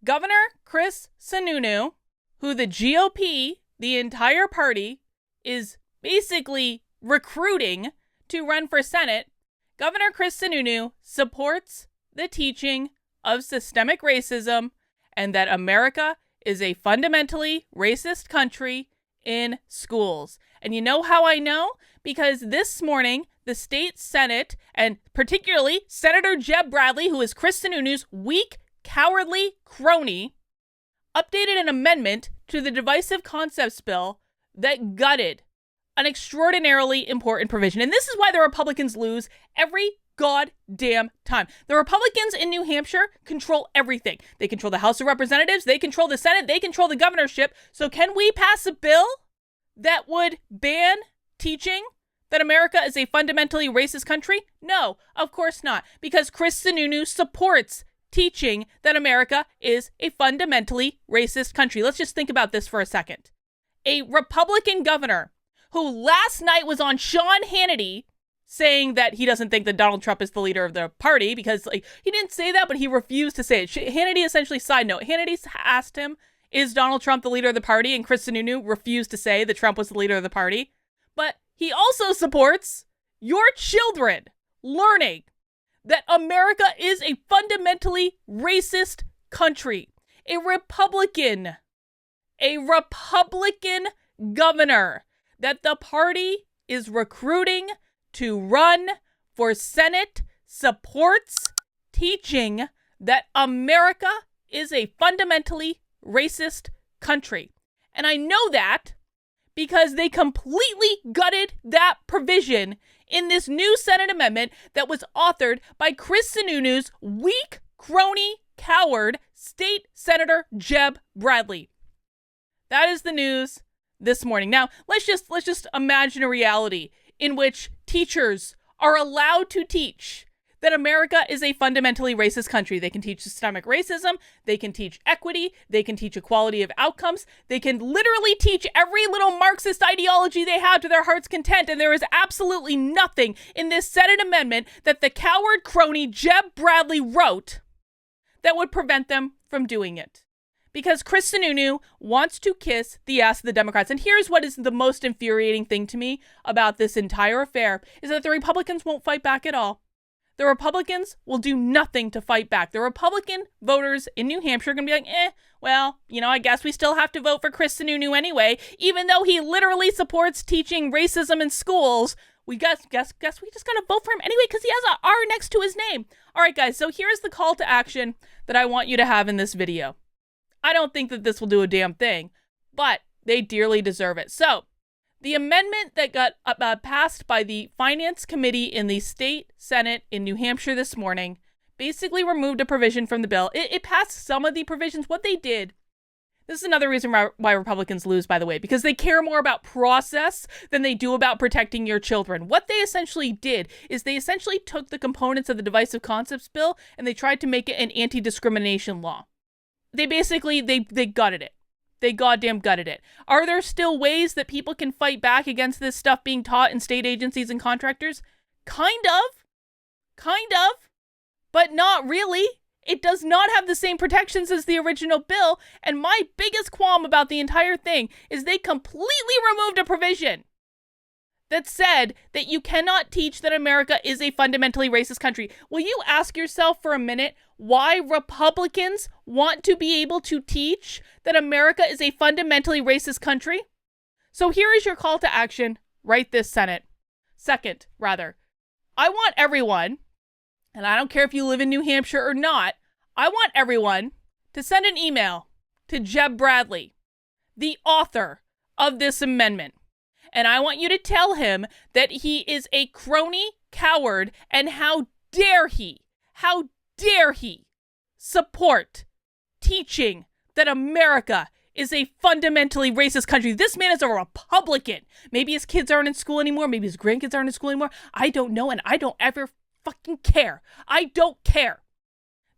Governor Chris Sununu, who the GOP, the entire party, is basically recruiting to run for Senate, Governor Chris Sununu supports the teaching of systemic racism and that America is a fundamentally racist country in schools. And you know how I know? Because this morning, the state Senate, and particularly Senator Jeb Bradley, who is Chris Sununu's weak, cowardly crony, updated an amendment to the Divisive Concepts Bill that gutted an extraordinarily important provision. And this is why the Republicans lose every goddamn time. The Republicans in New Hampshire control everything. They control the House of Representatives, they control the Senate, they control the governorship. So can we pass a bill that would ban teaching that America is a fundamentally racist country? No, of course not. Because Chris Sununu supports teaching that America is a fundamentally racist country. Let's just think about this for a second. A Republican governor who last night was on Sean Hannity saying that he doesn't think that Donald Trump is the leader of the party because he didn't say that, but he refused to say it. Hannity essentially, side note, Hannity asked him, is Donald Trump the leader of the party? And Chris Sununu refused to say that Trump was the leader of the party. But he also supports your children learning that America is a fundamentally racist country. A Republican governor that the party is recruiting to run for Senate supports teaching that America is a fundamentally racist country. And I know that because they completely gutted that provision in this new Senate amendment that was authored by Chris Sununu's weak, crony, coward state senator Jeb Bradley. That is the news this morning. Now, let's just imagine a reality in which teachers are allowed to teach that America is a fundamentally racist country. They can teach systemic racism, they can teach equity, they can teach equality of outcomes, they can literally teach every little Marxist ideology they have to their heart's content, and there is absolutely nothing in this Senate amendment that the coward crony Jeb Bradley wrote that would prevent them from doing it. Because Chris Sununu wants to kiss the ass of the Democrats. And here's what is the most infuriating thing to me about this entire affair, is that the Republicans won't fight back at all. The Republicans will do nothing to fight back. The Republican voters in New Hampshire are going to be like, well, I guess we still have to vote for Chris Sununu anyway, even though he literally supports teaching racism in schools. We guess we just gotta vote for him anyway because he has an R next to his name. All right, guys, so here's the call to action that I want you to have in this video. I don't think that this will do a damn thing, but they dearly deserve it. So, the amendment that got passed by the Finance Committee in the state Senate in New Hampshire this morning basically removed a provision from the bill. It passed some of the provisions. What they did, this is another reason why Republicans lose, by the way, because they care more about process than they do about protecting your children. What they essentially did is they essentially took the components of the Divisive Concepts Bill and they tried to make it an anti-discrimination law. They basically, they gutted it. They goddamn gutted it. Are there still ways that people can fight back against this stuff being taught in state agencies and contractors? Kind of, but not really. It does not have the same protections as the original bill, and my biggest qualm about the entire thing is they completely removed a provision that said that you cannot teach that America is a fundamentally racist country. Will you ask yourself for a minute why Republicans want to be able to teach that America is a fundamentally racist country? So here is your call to action. Write this Second, I want everyone, and I don't care if you live in New Hampshire or not, I want everyone to send an email to Jeb Bradley, the author of this amendment. And I want you to tell him that he is a crony coward and how dare he support teaching that America is a fundamentally racist country. This man is a Republican. Maybe his kids aren't in school anymore. Maybe his grandkids aren't in school anymore. I don't know, and I don't ever fucking care. I don't care.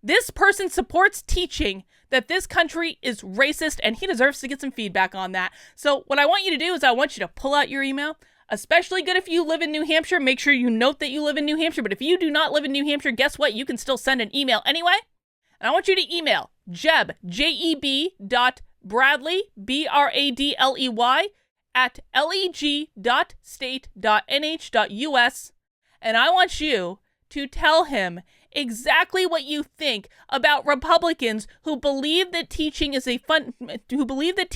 This person supports teaching that this country is racist, and he deserves to get some feedback on that. So what I want you to do is I want you to pull out your email. Especially good if you live in New Hampshire. Make sure you note that you live in New Hampshire. But if you do not live in New Hampshire, guess what? You can still send an email anyway. And I want you to email Jeb, Jeb.Bradley, Bradley, at leg.state.nh.us. And I want you to tell him exactly what you think about Republicans who believe that teaching is who believe that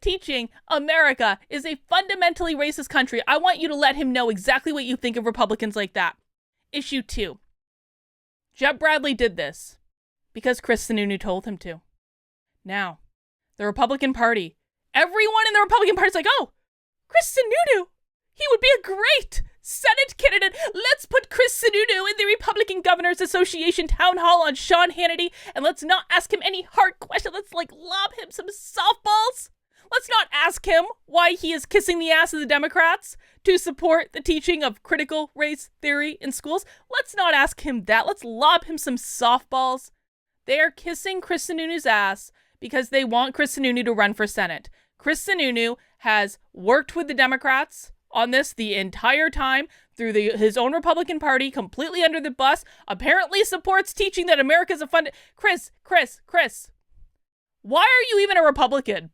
teaching America is a fundamentally racist country. I want you to let him know exactly what you think of Republicans like that. Issue 2. Jeb Bradley did this because Chris Sununu told him to. Now, the Republican Party, everyone in the Republican Party is like, oh, Chris Sununu, he would be a great Senate candidate. Let's put Chris Sununu in the Republican Governors Association town hall on Sean Hannity, and let's not ask him any hard questions. Let's lob him some softballs. Let's not ask him why he is kissing the ass of the Democrats to support the teaching of critical race theory in schools. Let's not ask him that. Let's lob him some softballs. They are kissing Chris Sununu's ass because they want Chris Sununu to run for Senate. Chris Sununu has worked with the Democrats on this the entire time through his own Republican Party, completely under the bus, apparently supports teaching that America's a fund. Chris, why are you even a Republican?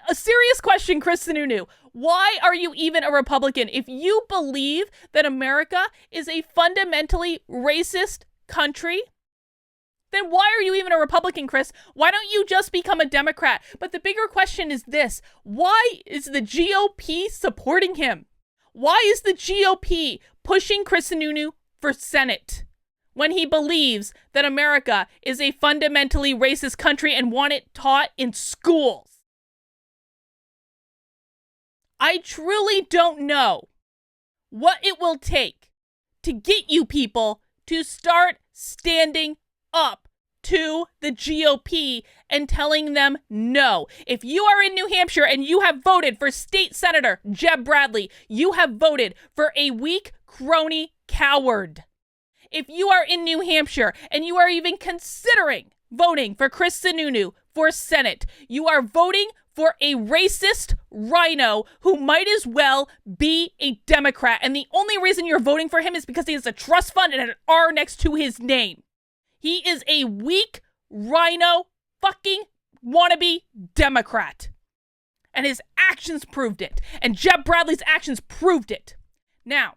A serious question, Chris Sununu. Why are you even a Republican? If you believe that America is a fundamentally racist country, then why are you even a Republican, Chris? Why don't you just become a Democrat? But the bigger question is this. Why is the GOP supporting him? Why is the GOP pushing Chris Sununu for Senate when he believes that America is a fundamentally racist country and want it taught in schools? I truly don't know what it will take to get you people to start standing up to the GOP and telling them no. If you are in New Hampshire and you have voted for State Senator Jeb Bradley, you have voted for a weak, crony coward. If you are in New Hampshire and you are even considering voting for Chris Sununu for Senate, you are voting for a racist rhino who might as well be a Democrat. And the only reason you're voting for him is because he has a trust fund and an R next to his name. He is a weak rhino fucking wannabe Democrat. And his actions proved it. And Jeb Bradley's actions proved it. Now,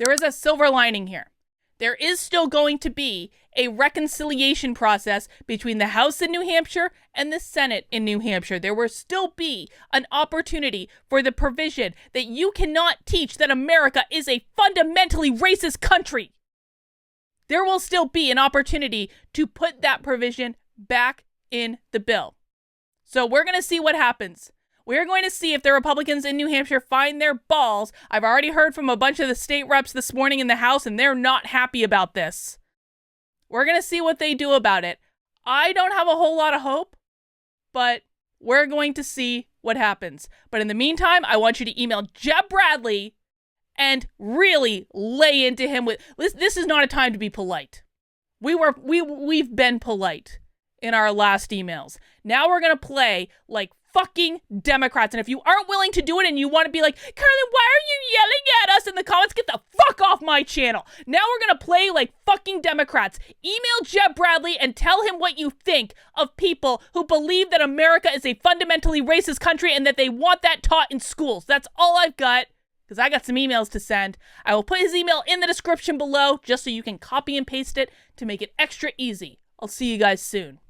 there is a silver lining here. There is still going to be a reconciliation process between the House in New Hampshire and the Senate in New Hampshire. There will still be an opportunity for the provision that you cannot teach that America is a fundamentally racist country. There will still be an opportunity to put that provision back in the bill. So we're going to see what happens. We're going to see if the Republicans in New Hampshire find their balls. I've already heard from a bunch of the state reps this morning in the House, and they're not happy about this. We're going to see what they do about it. I don't have a whole lot of hope, but we're going to see what happens. But in the meantime, I want you to email Jeb Bradley and really lay into him with, this is not a time to be polite. We've been polite in our last emails. Now we're going to play like fucking Democrats. And if you aren't willing to do it and you want to be like, Carolyn, why are you yelling at us in the comments? Get the fuck off my channel. Now we're going to play like fucking Democrats. Email Jeb Bradley and tell him what you think of people who believe that America is a fundamentally racist country and that they want that taught in schools. That's all I've got, because I got some emails to send. I will put his email in the description below just so you can copy and paste it to make it extra easy. I'll see you guys soon.